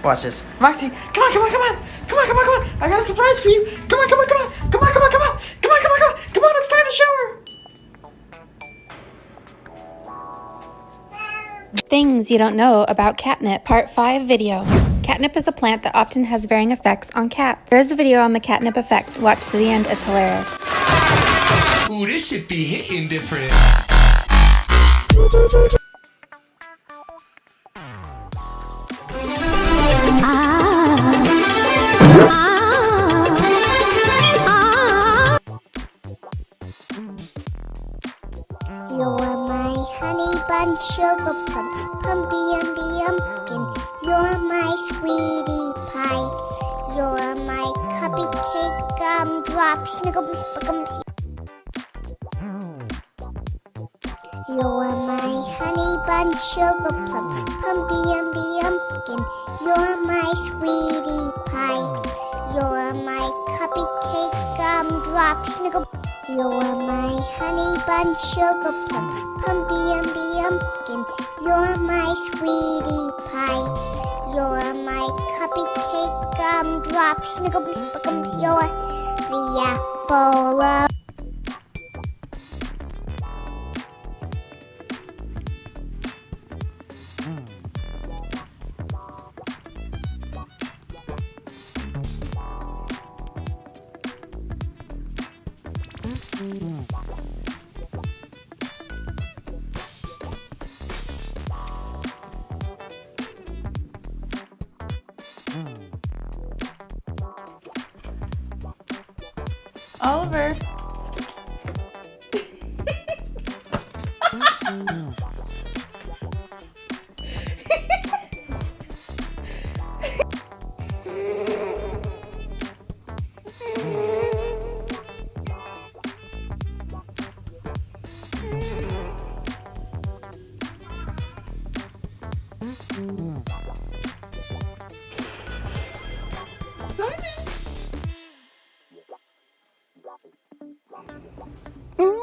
Watch this. Roxy, come on, come on, come on. Come on, come on, come on. I got a surprise for you. Come on, come on, come on. Come on, come on, come on. Come on, come on, come on. Come on, it's time to shower. Things you don't know about catnip, part 5 video. Catnip is a plant that often has varying effects on cats. There is a video on the catnip effect. Watch to the end, it's hilarious. Ooh, this should be hitting different. You're my honey bun, sugar plum, pumpy pumpkin. You're my sweetie pie. You're my cupcake, gumdrop, snickums, buckums. You're my honey bun, sugar plum, pumpy pumpkin. You're my sweetie pie. You're my cupcake, gumdrop, snickums. You're my honey bun, sugar plum, pumpy pumpkin. You're my sweetie pie. You're my cupcake, gumdrop, snickums, buckums. You're the apple of Oliver.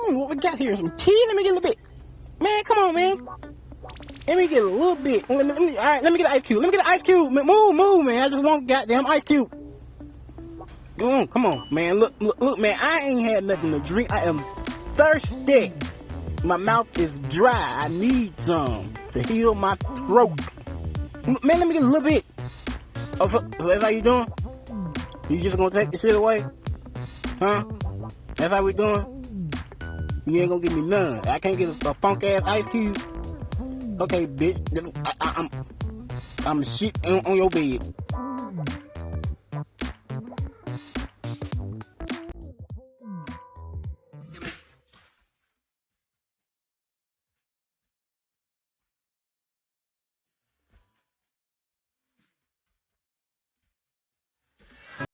What we got here? Some tea? Let me get a little bit. Man, come on, man. Let me get a little bit. All right, let me get an ice cube. Let me get an ice cube. Move, man. I just want goddamn ice cube. Come on, man. Look, man. I ain't had nothing to drink. I am thirsty. My mouth is dry. I need some to heal my throat. Man, let me get a little bit. Oh, so that's how you doing? You just gonna take the shit away? Huh? That's how we doing? You ain't gonna give me none. I can't get a funk ass ice cube. Okay, bitch. I'm shit on your bed.